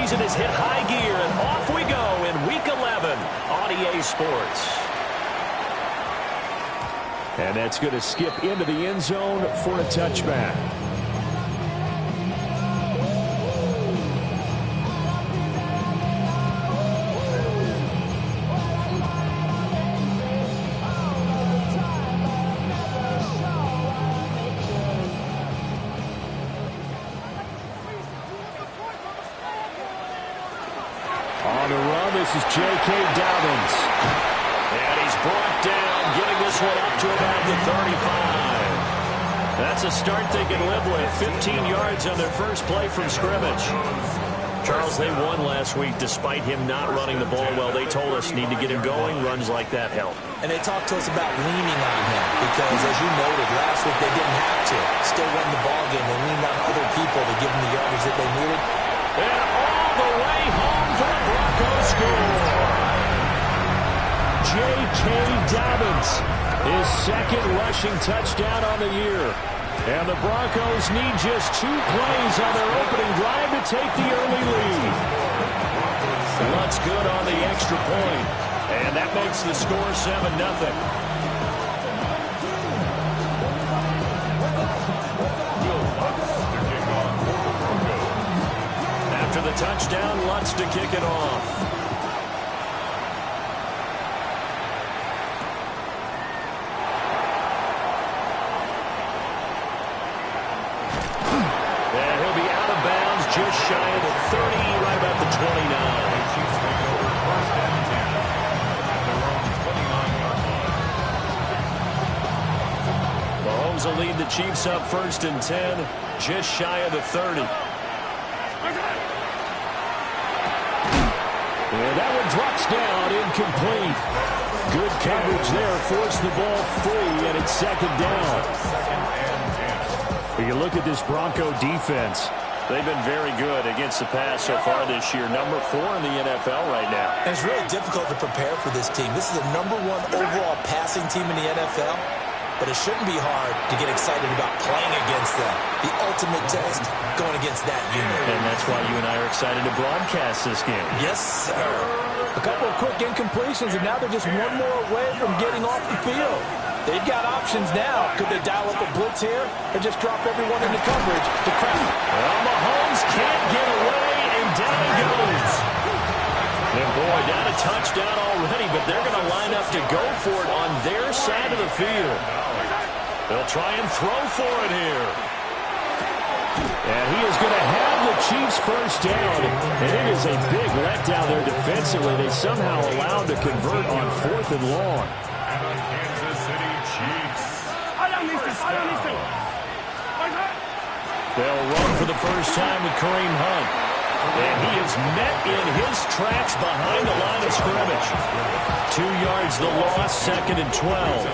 season has hit high gear, and off we go in Week 11 on EA Sports. And that's going to skip into the end zone for a touchback. On the run, this is J.K. Dobbins. And he's brought down, getting this one up to about the 35. That's a start they can live with. 15 yards on their first play from scrimmage. Charles, they won last week despite him not running the ball well. They told us need to get him going. Runs like that help. And they talked to us about leaning on him because, as you noted, last week they didn't have to. Still won the ball game. They leaned on other people to give them the yardage that they needed. And all the way home for the Broncos score. J.K. Dobbins, his second rushing touchdown on the year. And the Broncos need just 2 plays on their opening drive to take the early lead. Lutz good on the extra point. And that makes the score 7-0. After the touchdown, Lutz to kick it off. And he'll be out of bounds just shy of the 30, right about the 29. Mahomes will lead the Chiefs up 1st and 10, just shy of the 30. And that one drops down, incomplete. Good coverage there, forced the ball free, and it's 2nd down. You look at this Bronco defense. They've been very good against the pass so far this year. Number 4 in the NFL right now. And it's really difficult to prepare for this team. This is the #1 overall passing team in the NFL. But it shouldn't be hard to get excited about playing against them. The ultimate test going against that unit. And that's why you and I are excited to broadcast this game. Yes, sir. A couple of quick incompletions, and now they're just one more away from getting off the field. They've got options now. Could they dial up a blitz here or just drop everyone into coverage to crack? Well, Mahomes can't get away, and down he goes. And boy, down a touchdown already, but they're going to line up to go for it on their side of the field. They'll try and throw for it here. And he is going to have the Chiefs first down. And it is a big letdown there defensively. They somehow allowed to convert on 4th and long. Kansas City Chiefs. They'll run for the first time with Kareem Hunt. And he is met in his tracks behind the line of scrimmage. 2 yards the loss, 2nd and 12.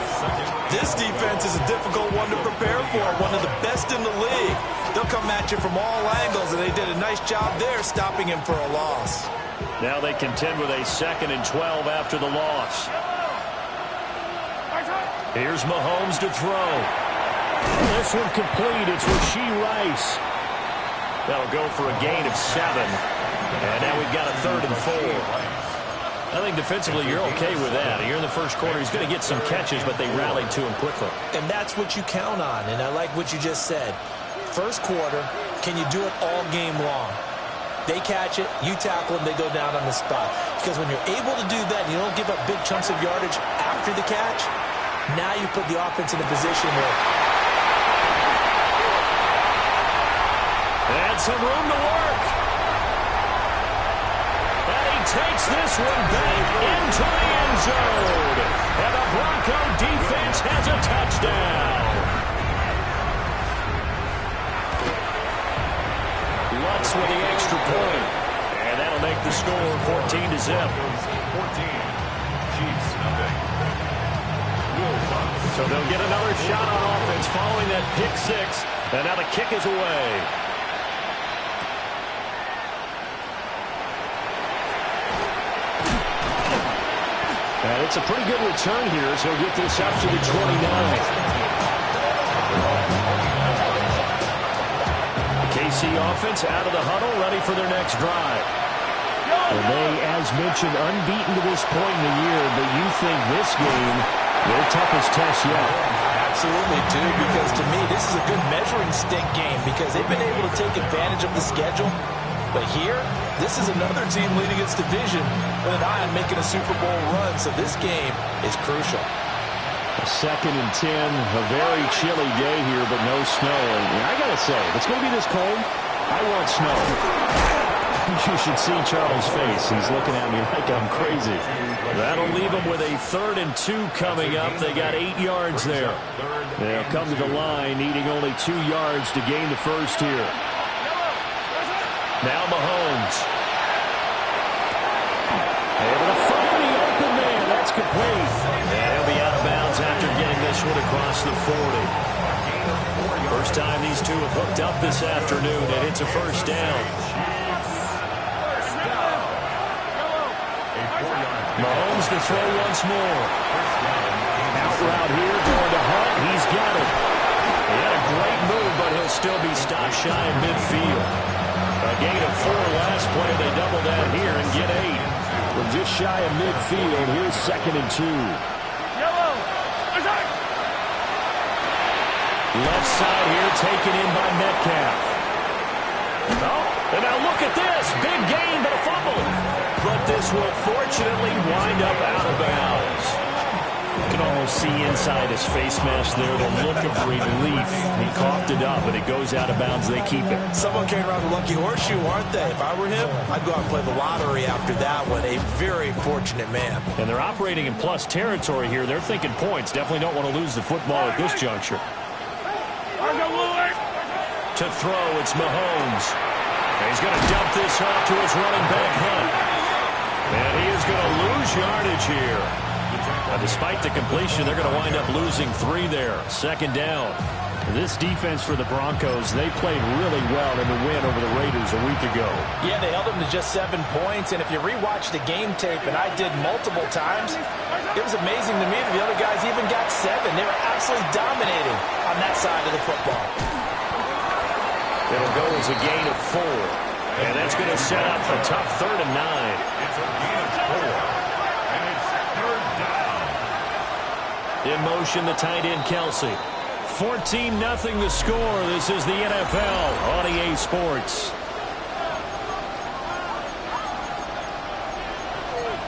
This defense is a difficult one to prepare for, one of the best in the league. They'll come at you from all angles, and they did a nice job there stopping him for a loss. Now they contend with a 2nd and 12 after the loss. Here's Mahomes to throw. This one complete. It's Rashee Rice. That'll go for a gain of 7. And now we've got a 3rd and 4. I think defensively you're okay with that. Here in the first quarter, he's going to get some catches, but they rallied to him quickly. And that's what you count on, and I like what you just said. First quarter, can you do it all game long? They catch it, you tackle them, they go down on the spot. Because when you're able to do that, you don't give up big chunks of yardage after the catch, now you put the offense in a position where... And some room to work. And he takes this one back into the end zone. And the Bronco defense has a touchdown. Lutz with the extra point. And that'll make the score 14-0. 14. Chiefs, nothing. So they'll get another shot on offense following that pick 6. And now the kick is away. And it's a pretty good return here, so he'll get this up to the 29. KC offense out of the huddle, ready for their next drive. Well, they, as mentioned, unbeaten to this point in the year, but you think this game, their toughest test yet. Absolutely do, because to me, this is a good measuring stick game because they've been able to take advantage of the schedule. But here, this is another team leading its division with an eye on making a Super Bowl run, so this game is crucial. A 2nd and 10, a very chilly day here, but no snow. And I got to say, if it's going to be this cold, I want snow. You should see Charles' face. He's looking at me like I'm crazy. That'll leave them with a 3rd and 2 coming up. They got 8 yards there. They'll come to the line, needing only 2 yards to gain the first here. Now Mahomes. Able to find the open man. That's complete. And he'll be out of bounds after getting this one across the 40. First time these two have hooked up this afternoon, and it's a first down. Mahomes to throw once more. Out route here, going to Hunt. He's got it. He had a great move, but he'll still be stopped shy of midfield. A gain of 4 last play. They double that here and get 8. We're just shy of midfield. Here's 2nd and 2. Left side here, taken in by Metcalf. Oh, and now look at this. Big gain, but a fumble. But this will fortunately wind up out of bounds. You can almost see inside his face mask there the look of relief. He coughed it up, but it goes out of bounds. They keep it. Someone came around the lucky horseshoe, aren't they? If I were him, I'd go out and play the lottery after that one. A very fortunate man. And they're operating in plus territory here. They're thinking points. Definitely don't want to lose the football at this juncture. To throw, it's Mahomes. And he's going to dump this off to his running back, Hunt. And he is going to lose yardage here. Despite the completion, they're going to wind up losing 3 there. 2nd down. This defense for the Broncos, they played really well in the win over the Raiders a week ago. Yeah, they held them to just 7 points. And if you rewatch the game tape, and I did multiple times, it was amazing to me that the other guys even got 7. They were absolutely dominating on that side of the football. It'll go as a gain of 4. And that's going to set up a tough 3rd and 9. It's a gain of 4. And it's 3rd down. In motion, the tight end, Kelsey. 14-0 the score. This is the NFL on EA Sports.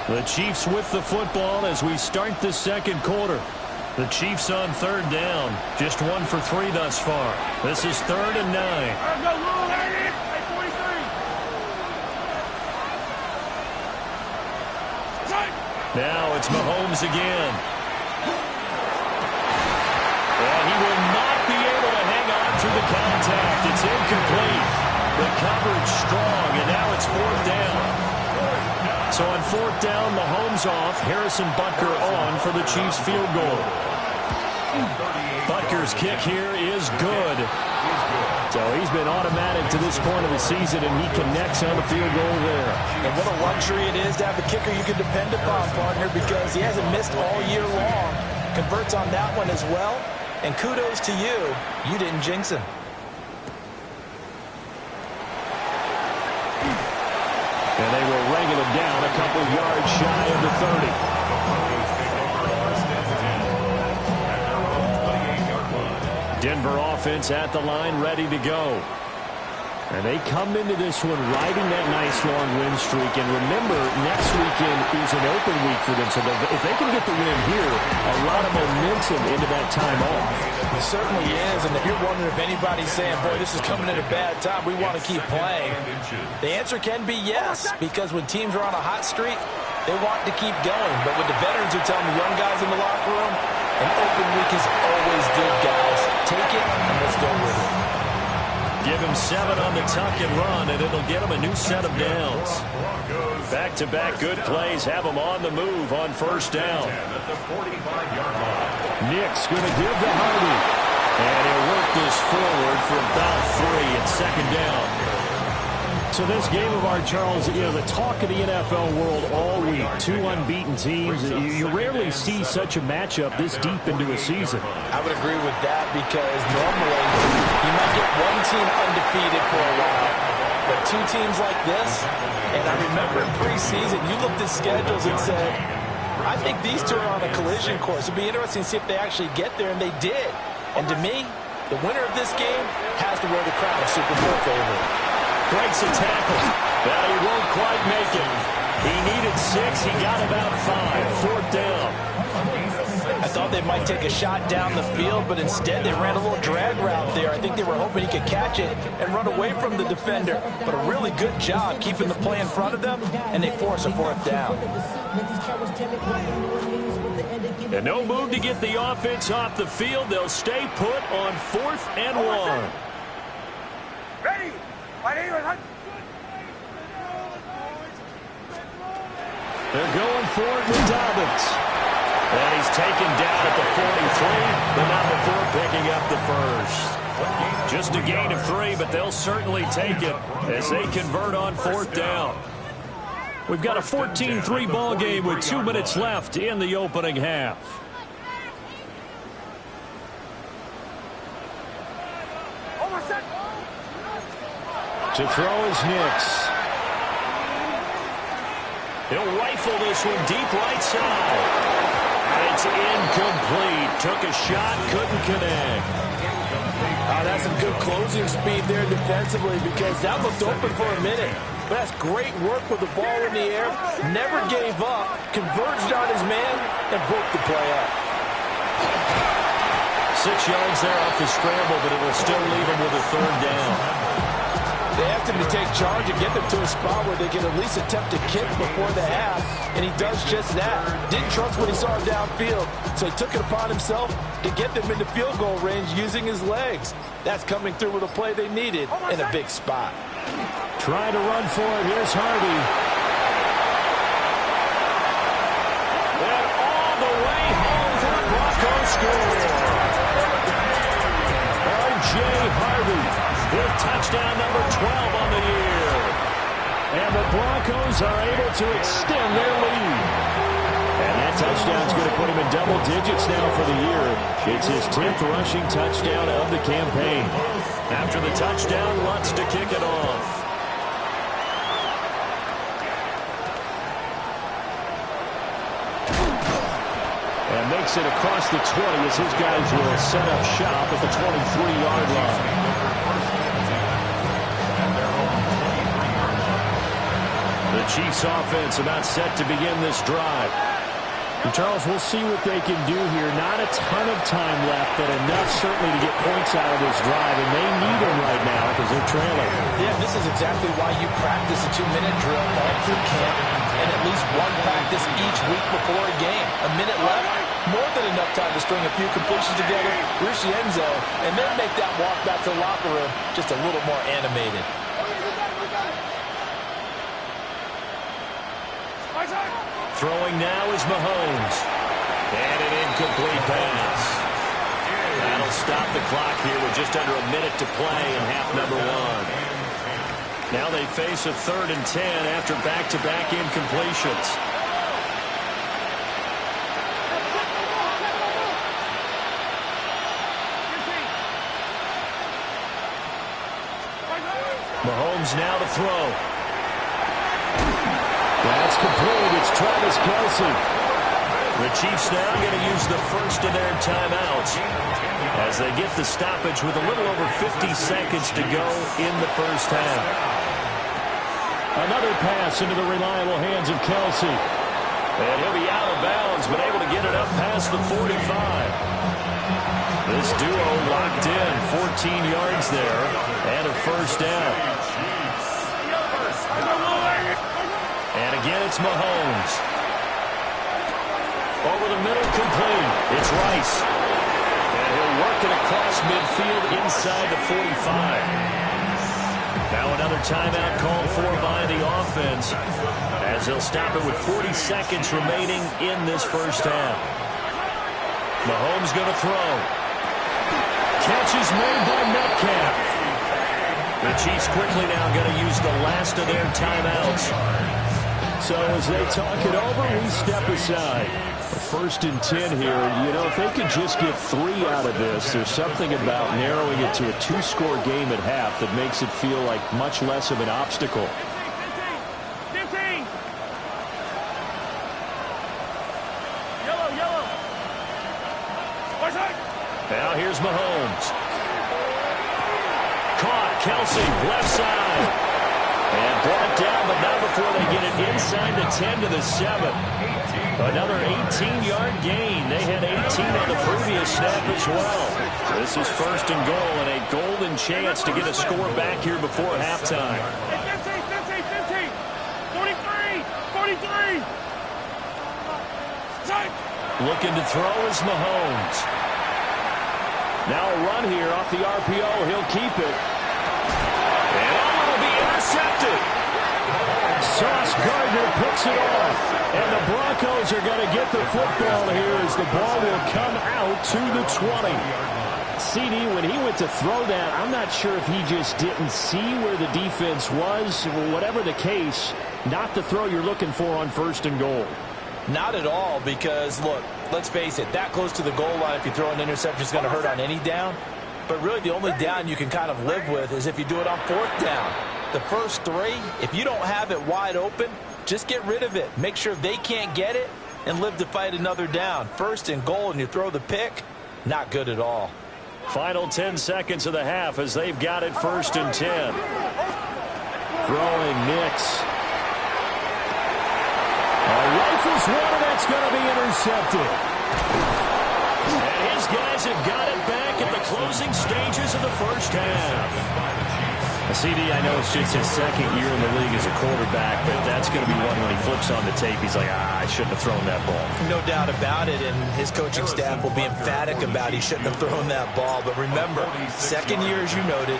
The Chiefs with the football as we start the 2nd quarter. The Chiefs on 3rd down. Just 1 for 3 thus far. This is 3rd and 9. Now it's Mahomes again. And he will not be able to hang on through the contact. It's incomplete. The coverage strong, and now it's 4th down. So on 4th down, Mahomes off. Harrison Butker on for the Chiefs field goal. Butker's kick here is good. So he's been automatic to this point of the season, and he connects on the field goal there. And what a luxury it is to have a kicker you can depend upon, partner, because he hasn't missed all year long. Converts on that one as well. And kudos to you. You didn't jinx him. And they will wrangle him down a couple yards shy of the 30. Denver offense at the line, ready to go. And they come into this one riding that nice long win streak. And remember, next weekend is an open week for them. So if they can get the win here, a lot of momentum into that time off. It certainly is. And if you're wondering if anybody's saying, boy, this is coming at a bad time, we want to keep playing, the answer can be yes. Because when teams are on a hot streak, they want to keep going. But with the veterans who tell the young guys in the locker room, an open week is always good, guys. Take it and let's go with it. Give him 7 on the tuck and run, and it'll get him a new set of downs. Back-to-back good plays have him on the move on 1st down. Nick's going to give to Hardy. And he'll work this forward for about 3 at 2nd down. So this game of our, Charles, you know, the talk of the NFL world all week, two unbeaten teams. You rarely see such a matchup this deep into a season. I would agree with that because normally you might get one team undefeated for a while, but two teams like this, and I remember in preseason you looked at schedules and said, I think these two are on a collision course. It'd be interesting to see if they actually get there, and they did. And to me, the winner of this game has to wear the crown of Super Bowl favorite. Breaks a tackle. Well, he won't quite make it. He needed 6. He got about 5. Fourth down. I thought they might take a shot down the field, but instead they ran a little drag route there. I think they were hoping he could catch it and run away from the defender. But a really good job keeping the play in front of them, and they force a fourth down. And no move to get the offense off the field. They'll stay put on 4th and 1. Ready? They're going for it with Dobbins. And he's taken down at the 43, but not before picking up the first. Just a gain of 3, but they'll certainly take it as they convert on 4th down. We've got a 14-3 ball game with 2 minutes left in the opening half. To throw is Nix. He'll rifle this one deep right side. And it's incomplete. Took a shot, couldn't connect. That's some good closing speed there defensively because that looked open for a minute. But that's great work with the ball in the air. Never gave up, converged on his man, and broke the play up. 6 yards there off the scramble, but it will still leave him with a 3rd down. They asked him to take charge and get them to a spot where they can at least attempt to kick before the half, and he does just that. Didn't trust what he saw downfield, so he took it upon himself to get them into field goal range using his legs. That's coming through with a play they needed in a big spot. Trying to run for it. Here's Harvey. And all the way home for the Broncos score. R.J. Harvey with touchdown number 12 on the year. And the Broncos are able to extend their lead. And that touchdown's going to put him in double digits now for the year. It's his 10th rushing touchdown of the campaign. After the touchdown, Lutz to kick it off. And makes it across the 20 as his guys will set up shop at the 23-yard line. The Chiefs offense about set to begin this drive. And Charles, we'll see what they can do here. Not a ton of time left, but enough certainly to get points out of this drive, and they need them right now because they're trailing. Yeah, this is exactly why you practice a 2-minute drill all through camp and at least one practice each week before a game. A minute left, more than enough time to string a few completions together, reach the end zone, and then make that walk back to the locker room just a little more animated. Throwing now is Mahomes. And an incomplete pass. That'll stop the clock here with just under a minute to play in half number 1. Now they face a 3rd and 10 after back-to-back incompletions. Mahomes now to throw. That's complete. It's Travis Kelce. The Chiefs now going to use the first of their timeouts as they get the stoppage with a little over 50 seconds to go in the first half. Another pass into the reliable hands of Kelce. And he'll be out of bounds, but able to get it up past the 45. This duo locked in, 14 yards there, and a first down. And again, it's Mahomes. Over the middle, complete. It's Rice. And he'll work it across midfield inside the 45. Now another timeout called for by the offense as they'll stop it with 40 seconds remaining in this first half. Mahomes going to throw. Catch is made by Metcalf. The Chiefs quickly now going to use the last of their timeouts. So as they talk it over, we step aside. First and 10 here. You know, if they could just get 3 out of this, there's something about narrowing it to a 2-score game at half that makes it feel like much less of an obstacle. 15. Yellow. Now here's Mahomes. Caught. Kelsey, left side. And brought down, but not before they get it inside the 10 to the 7. Another 18-yard gain. They had 18 on the previous snap as well. This is first and goal and a golden chance to get a score back here before halftime. 15. 43. Looking to throw is Mahomes. Now a run here off the RPO. He'll keep it. And it will be intercepted. Sauce Gardner picks it off. And the Broncos are going to get the football here as the ball will come out to the 20. CD, when he went to throw that, I'm not sure if he just didn't see where the defense was. Whatever the case, not the throw you're looking for on first and goal. Not at all, because, look, let's face it, that close to the goal line, if you throw an interception, is going to hurt on any down. But really, the only down you can kind of live with is if you do it on fourth down. The first 3, if you don't have it wide open, just get rid of it. Make sure they can't get it and live to fight another down. First and goal, and you throw the pick, not good at all. Final 10 seconds of the half as they've got it first and 10. Throwing Nix. Rifles one, and that's going to be intercepted. And his guys have got it back at the closing stages of the first half. CD, I know it's just his second year in the league as a quarterback, but that's going to be one when he flips on the tape. He's like, I shouldn't have thrown that ball. No doubt about it, and his coaching staff will be emphatic about he shouldn't have thrown that ball. But remember, second year, as you noted,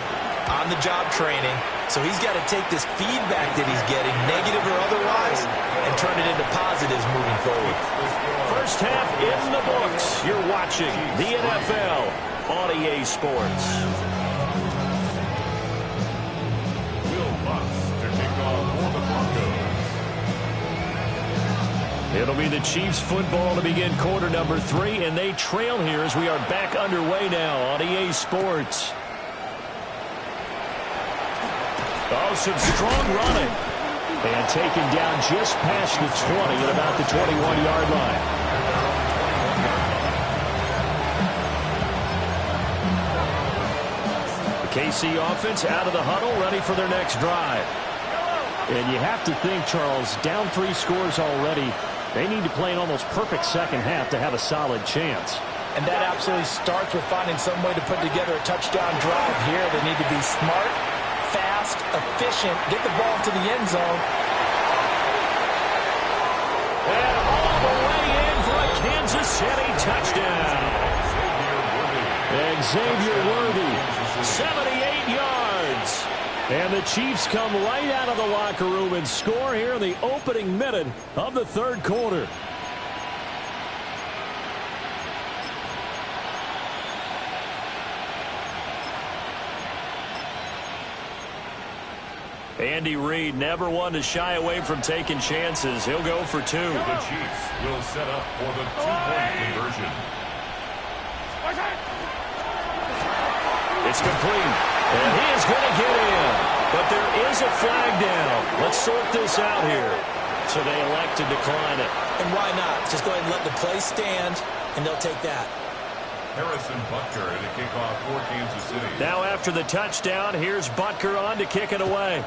on-the-job training, so he's got to take this feedback that he's getting, negative or otherwise, and turn it into positives moving forward. First half in the books. You're watching the NFL on EA Sports. It'll be the Chiefs football to begin quarter number 3, and they trail here as we are back underway now on EA Sports. Oh, some strong running. And taken down just past the 20 at about the 21-yard line. The KC offense out of the huddle, ready for their next drive. And you have to think, Charles, down 3 scores already. They need to play an almost perfect second half to have a solid chance. And that absolutely starts with finding some way to put together a touchdown drive here. They need to be smart, fast, efficient, get the ball to the end zone. And all the way in for a Kansas City touchdown. And Xavier Worthy, 78 yards. And the Chiefs come right out of the locker room and score here in the opening minute of the third quarter. Andy Reid, never one to shy away from taking chances. He'll go for 2. The Chiefs will set up for the 2-point conversion. It's complete. And he is going to get in. But there is a flag down. Let's sort this out here. So they elect to decline it. And why not? Just go ahead and let the play stand, and they'll take that. Harrison Butker to kick off for Kansas City. Now after the touchdown, here's Butker on to kick it away.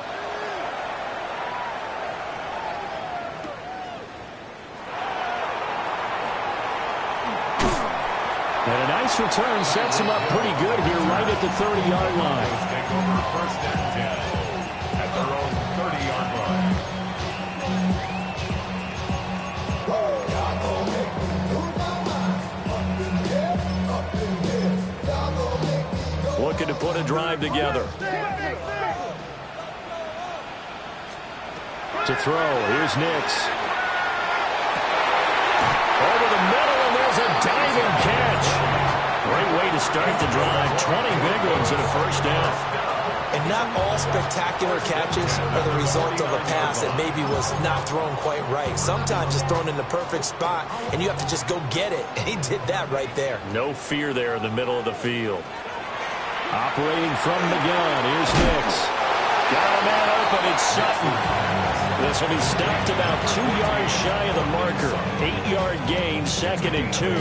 And a nice return sets him up pretty good here right at the 30-yard line. Take over first and 10 at their own 30-yard line. Looking to put a drive together. To throw, here's Nix. Over the middle, and there's a diving catch. Great way to start the drive. 20 big ones and a first down. And not all spectacular catches are the result of a pass that maybe was not thrown quite right. Sometimes it's thrown in the perfect spot, and you have to just go get it. And he did that right there. No fear there in the middle of the field. Operating from the gun, here's Nix. Got a man open, it's Sutton. This will be stopped about 2 yards shy of the marker. 8-yard gain, 2nd and 2.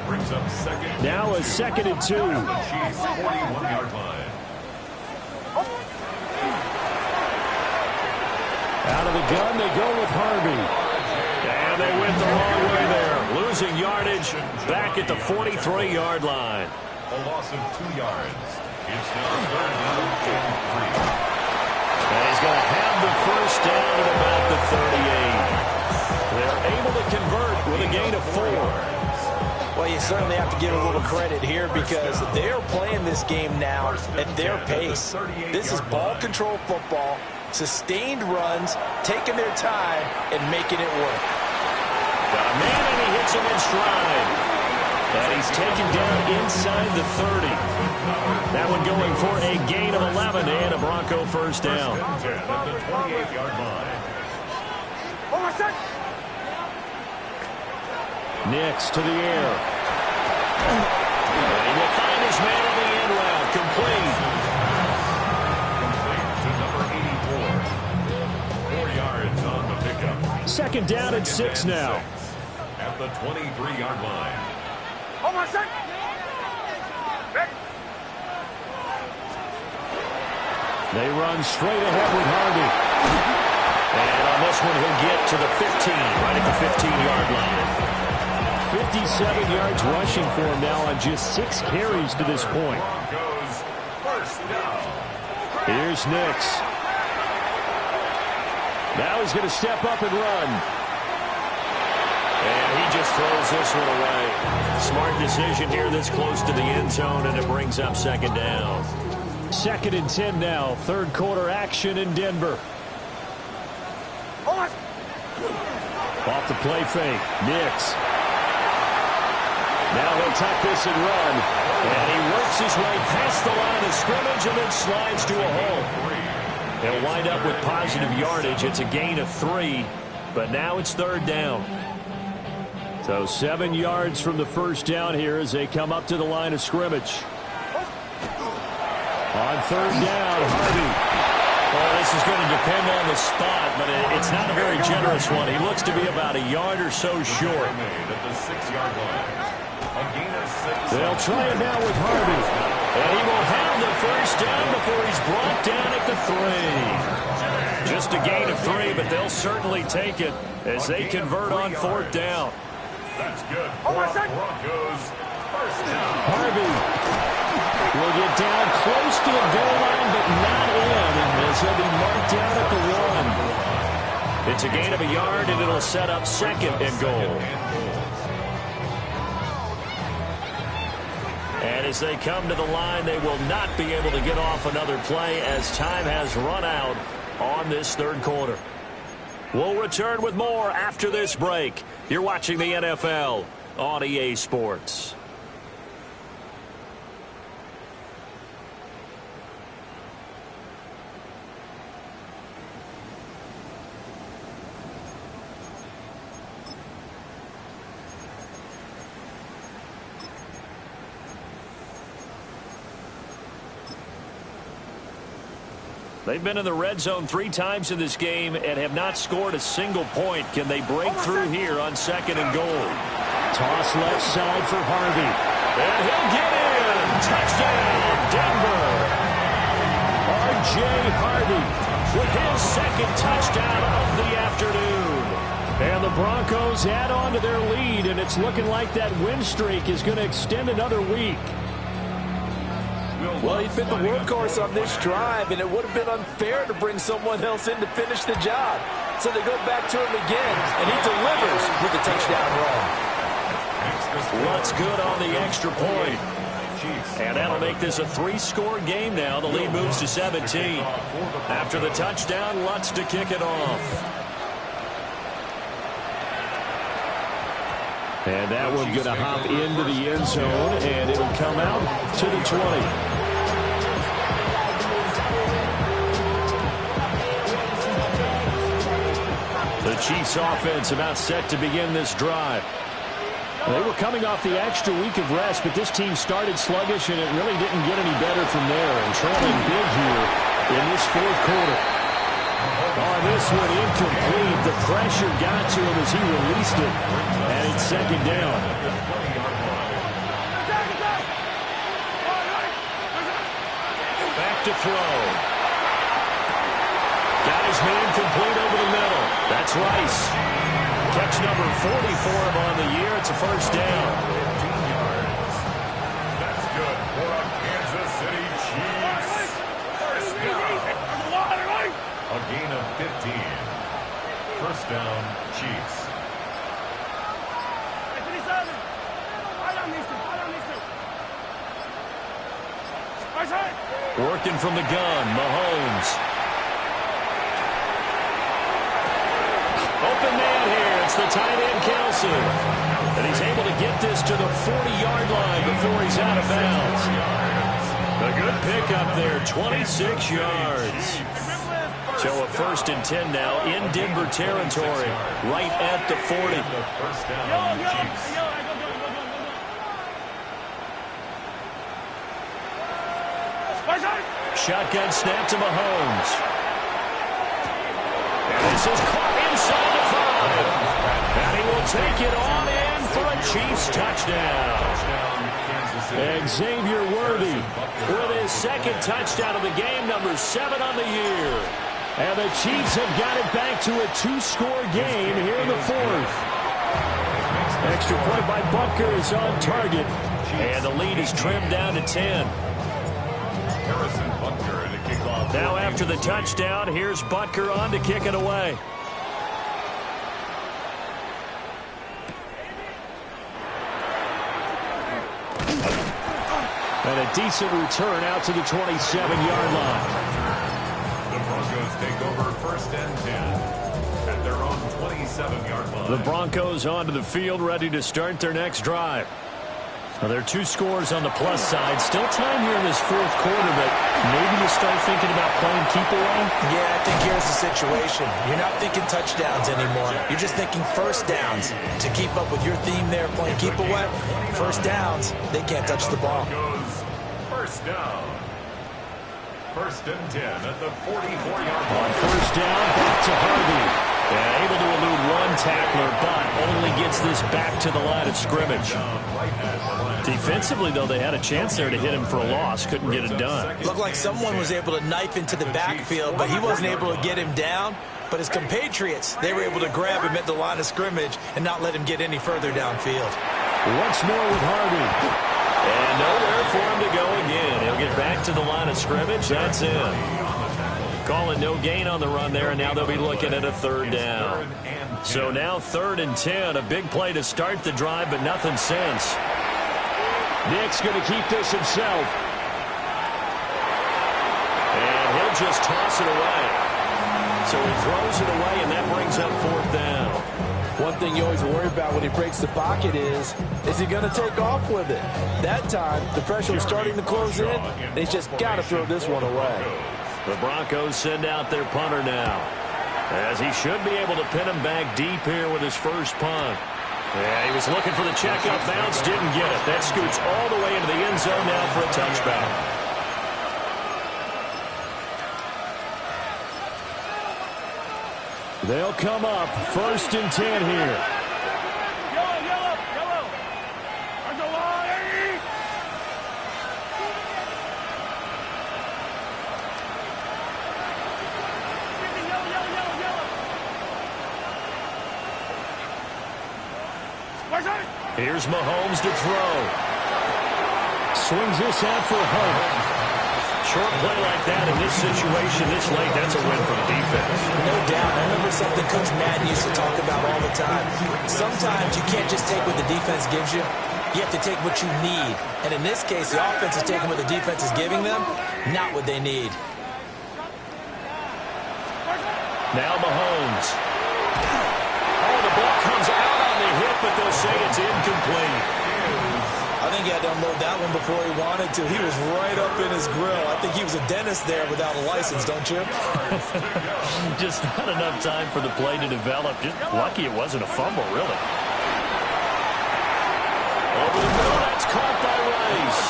Brings up second. Now a 2nd and 2. The Chiefs' 41-yard line. Out of the gun, they go with Harvey. And they went the wrong way there. Losing yardage back at the 43-yard line. A loss of 2 yards. It's now 3rd down and 3. And he's going to have the first down at about the 38. They're able to convert with a gain of 4. Well, you certainly have to give a little credit here because they're playing this game now at their pace. This is ball control football, sustained runs, taking their time, and making it work. Got a man, and he hits him in stride. And he's taken down inside the 30. That one going for a gain of 11 and a Bronco first down. At the 28-yard line. Nix to the air. And he will find his man on the end route. Complete. Complete to number 84. 4 yards on the pickup. 2nd down and 6 now. At the 23-yard line. They run straight ahead with Harvey. And on this one, he'll get to the 15, right at the 15-yard line. 57 yards rushing for him now on just 6 carries to this point. Broncos first down. Here's Nix. Now he's going to step up and run. And he just throws this one away. Smart decision here this close to the end zone, and it brings up 2nd down. 2nd and 10 now. 3rd quarter action in Denver. Off the play fake. Nix. Now he'll tuck this and run. And he works his way past the line of scrimmage and then slides to a hole. He'll wind up with positive yardage. It's a gain of 3, but now it's 3rd down. So 7 yards from the first down here as they come up to the line of scrimmage. On 3rd down, Harvey. Well, this is going to depend on the spot, but it's not a very generous one. He looks to be about a yard or so short. Made at the 6-yard line. A gain of 6. They'll try it now with Harvey. And he will have the first down before he's brought down at the 3. Just a gain of 3, but they'll certainly take it as they convert on 4th down. That's good. Broncos first down. Harvey will get down close to the goal line, but not in, as he'll be marked down at the 1. It's a gain of a yard, and it'll set up 2nd and goal. And as they come to the line, they will not be able to get off another play as time has run out on this 3rd quarter. We'll return with more after this break. You're watching the NFL on EA Sports. They've been in the red zone 3 times in this game and have not scored a single point. Can they break through here on 2nd and goal? Toss left side for Harvey. And he'll get in. Touchdown, Denver. R.J. Harvey With his 2nd touchdown of the afternoon. And the Broncos add on to their lead, and it's looking like that win streak is going to extend another week. Well, he's been the workhorse on this drive, and it would have been unfair to bring someone else in to finish the job. So they go back to him again, and he delivers with a touchdown run. Lutz good on the extra point. And that'll make this a 3-score game now. The lead moves to 17. After the touchdown, Lutz to kick it off. And that one going to hop into the end zone, and it'll come out to the 20. Chiefs offense about set to begin this drive. They were coming off the extra week of rest, but this team started sluggish, and it really didn't get any better from there. And trailing big here in this fourth quarter. On this one, incomplete. The pressure got to him as he released it. And it's second down. Back to throw. Got his man complete over the middle. That's Rice. Catch number 40 for him on the year. It's a first down. 15 yards. That's good for a Kansas City Chiefs. First down. A gain of 15. First down, Chiefs. Working from the gun, Mahomes. Open man here. It's the tight end, Kelsey. And he's able to get this to the 40-yard line before he's out of bounds. A good pickup there, 26 yards. So a 1st and 10 now in Denver territory, right at the 40. First down, Chiefs. Shotgun snap to Mahomes. And this is caught inside the 5. And he will take it on in for a Chiefs touchdown. And Xavier Worthy with his second touchdown of the game, number 7 on the year. And the Chiefs have got it back to a 2-score game here in the fourth. Extra point by Butker is on target. And the lead is trimmed down to 10. Harrison Butker in a kickoff. Now after the touchdown, here's Butker on to kick it away. And a decent return out to the 27-yard line. The Broncos take over 1st and 10 at their own 27-yard line. The Broncos onto the field, ready to start their next drive. Well, there are 2 scores on the plus side. Still time here in this fourth quarter, but maybe you start thinking about playing keep away? Yeah, I think here's the situation. You're not thinking touchdowns anymore. You're just thinking first downs. To keep up with your theme there, playing keep away, first downs, they can't touch the ball. First down. 1st and 10 at the 44-yard On line. first down, back to Harvey. And able to elude one tackler, but only gets this back to the line of scrimmage. Defensively, though, they had a chance there to hit him for a loss. Couldn't get it done. Looked like someone was able to knife into the backfield, but he wasn't able to get him down. But his compatriots, they were able to grab him at the line of scrimmage and not let him get any further downfield. Once more with Harvey. And nowhere for him to go again. He'll get back to the line of scrimmage. That's it. Calling no gain on the run there, and now they'll be looking at a 3rd down. So now 3rd and 10. A big play to start the drive, but nothing since. Nick's going to keep this himself. And he'll just toss it away. So he throws it away, and that brings up 4th down. One thing you always worry about when he breaks the pocket is he going to take off with it? That time, the pressure was starting to close in, and he's just got to throw this one away. The Broncos send out their punter now, as he should be able to pin him back deep here with his first punt. Yeah, he was looking for the checkup bounce, didn't get it. That scoots all the way into the end zone now for a touchback. They'll come up 1st and 10 here. Here's Mahomes to throw. Swings this out for Hunt. Short play like that in this situation this late, that's a win for the defense. No doubt. I remember something Coach Madden used to talk about all the time. Sometimes you can't just take what the defense gives you. You have to take what you need. And in this case, the offense is taking what the defense is giving them, not what they need. Now Mahomes. Oh, the ball comes out on the hit, but they'll say it's incomplete. I think he had to unload that one before he wanted to. He was right up in his grill. I think he was a dentist there without a license, don't you? Just not enough time for the play to develop. Just lucky it wasn't a fumble, really. Over the middle, that's caught by Rice.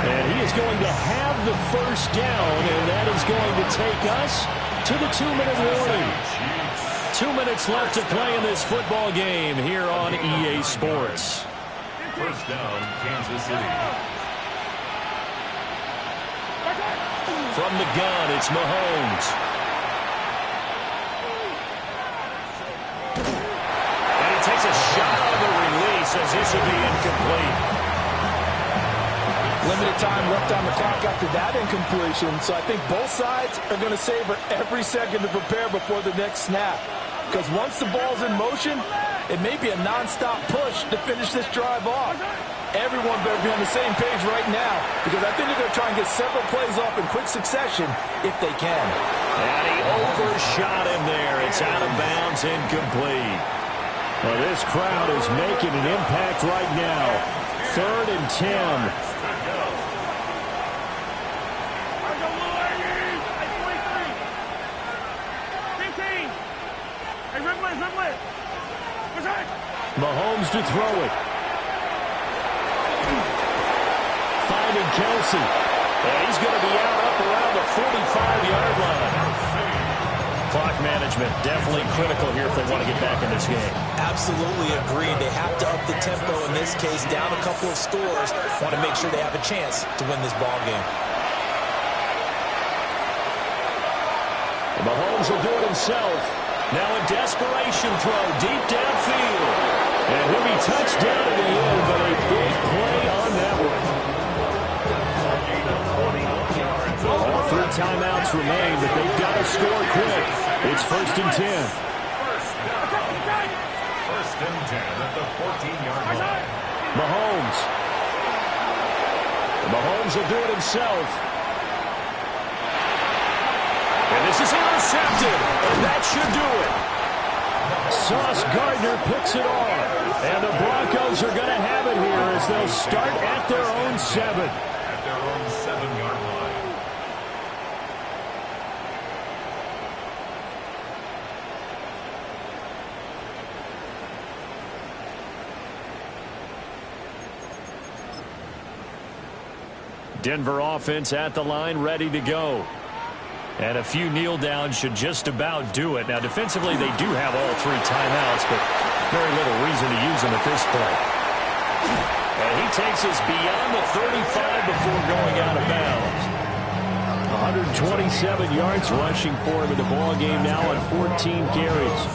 And he is going to have the first down, and that is going to take us to the 2-minute warning. 2 minutes left to play in this football game here on EA Sports. First down, Kansas City. From the gun, it's Mahomes. And he takes a shot on the release as this will be incomplete. Limited time left on the clock after that incompletion, so I think both sides are going to savor every second to prepare before the next snap. Because once the ball's in motion, it may be a non-stop push to finish this drive off. Everyone better be on the same page right now, because I think they're going to try and get several plays off in quick succession if they can. And he overshot him there. It's out of bounds, incomplete. Well, this crowd is making an impact right now. 3rd and 10. Mahomes to throw it. Finding Kelsey. And he's going to be out up around the 45-yard line. Clock management definitely critical here if they want to get back in this game. Absolutely agreed. They have to up the tempo in this case, down a couple of scores. Want to make sure they have a chance to win this ball game. Mahomes will do it himself. Now a desperation throw deep downfield. And he'll be touched down in the end, but a big play on that one. All 3 timeouts remain, but they've got to score quick. It's 1st and 10. First and 10 at the 14-yard line. Mahomes. Mahomes will do it himself. And this is intercepted, and that should do it. Sauce Gardner picks it off. And the Broncos are going to have it here as they'll start at their own 7. At their own 7-yard line. Denver offense at the line, ready to go. And a few kneel downs should just about do it. Now, defensively, they do have all 3 timeouts, but very little reason to use them at this point. And he takes us beyond the 35 before going out of bounds. 127 yards rushing for him in the ball game now on 14 carries.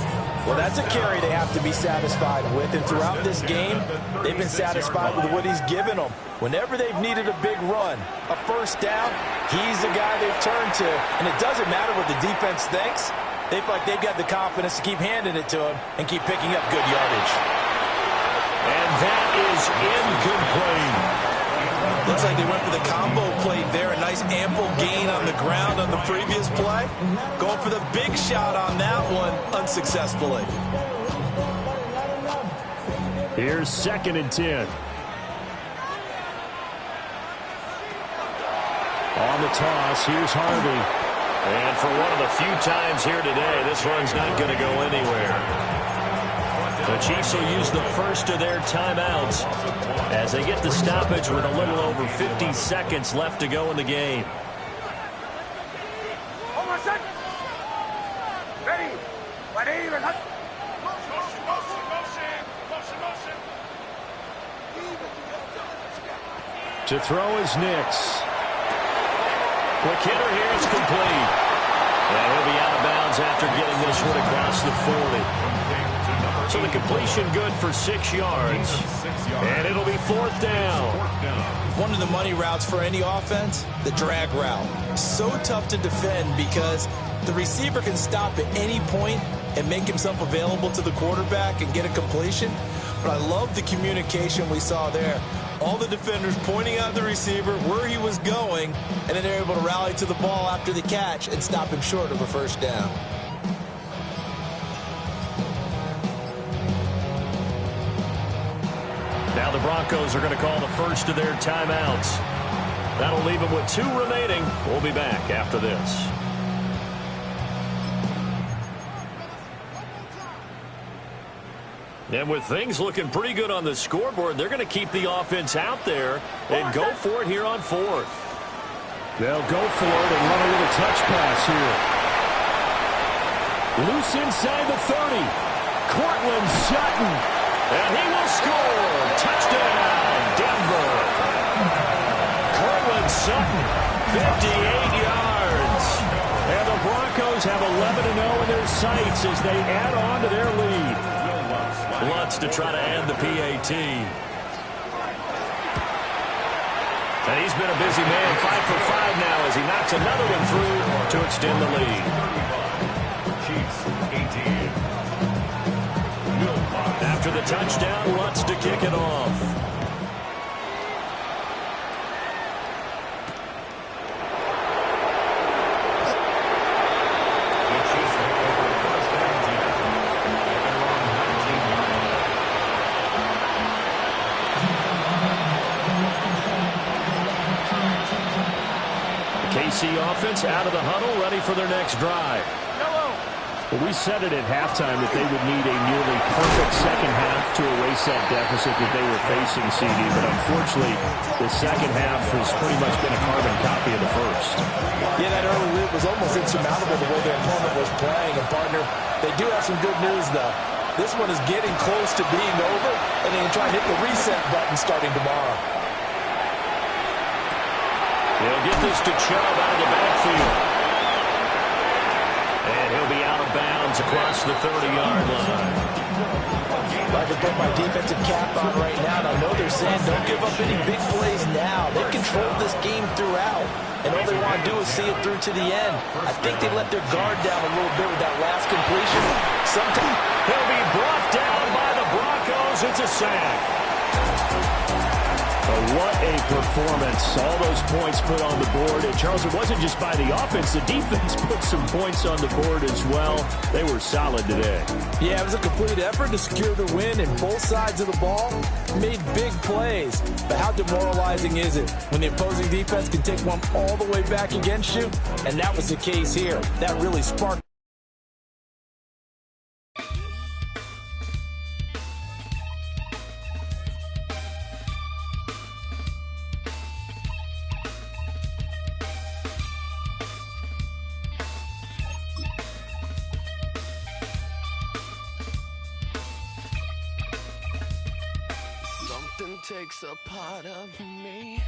Well, that's a carry they have to be satisfied with, and throughout this game, they've been satisfied with what he's given them. Whenever they've needed a big run, a first down, he's the guy they've turned to. And it doesn't matter what the defense thinks. They feel like they've got the confidence to keep handing it to him and keep picking up good yardage. And that is incomplete. Looks like they went for the combo play there. A nice ample gain on the ground on the previous play. Going for the big shot on that one unsuccessfully. Here's 2nd and 10. On the toss, here's Harvey. And for one of the few times here today, this run's not going to go anywhere. The Chiefs will use the first of their timeouts as they get the stoppage with a little over 50 seconds left to go in the game. To throw is Nix. Quick hitter here, it's complete. And he'll be out of bounds after getting this one across the 40. So the completion good for 6 yards. And it'll be 4th down. One of the money routes for any offense, the drag route. So tough to defend because the receiver can stop at any point and make himself available to the quarterback and get a completion. But I love the communication we saw there. All the defenders pointing out the receiver where he was going, and then they're able to rally to the ball after the catch and stop him short of a first down. Now the Broncos are going to call the first of their timeouts. That'll leave them with 2 remaining. We'll be back after this. And with things looking pretty good on the scoreboard, they're going to keep the offense out there and go for it here on 4th. They'll go for it and run a little touch pass here. Loose inside the 30. Cortland Sutton. And he will score. Touchdown, Denver. Cortland Sutton, 58 yards. And the Broncos have 11-0 in their sights as they add on to their lead. Lutz to try to add the PAT. And he's been a busy man, 5 for 5 now as he knocks another one through to extend the lead. Chiefs 18. After the touchdown, Lutz to kick it off. KC offense out of the huddle, ready for their next drive. Well, we said it at halftime that they would need a nearly perfect second half to erase that deficit that they were facing, CD. But unfortunately, the second half has pretty much been a carbon copy of the first. Yeah, that early lead was almost insurmountable the way their opponent was playing. And, partner, they do have some good news, though. This one is getting close to being over, and they can try and hit the reset button starting tomorrow. They'll get this to Chubb out of the backfield. And he'll be out of bounds across the 30-yard line. I can put my defensive cap on right now, and I know they're saying don't give up any big plays now. They've controlled this game throughout, and all they want to do is see it through to the end. I think they let their guard down a little bit with that last completion. Sometimes he'll be brought down by the Broncos. It's a sack. But what a performance. All those points put on the board. And, Charles, it wasn't just by the offense. The defense put some points on the board as well. They were solid today. Yeah, it was a complete effort to secure the win, and both sides of the ball made big plays. But how demoralizing is it when the opposing defense can take one all the way back against you? And that was the case here. That really sparked. Something takes a part of me.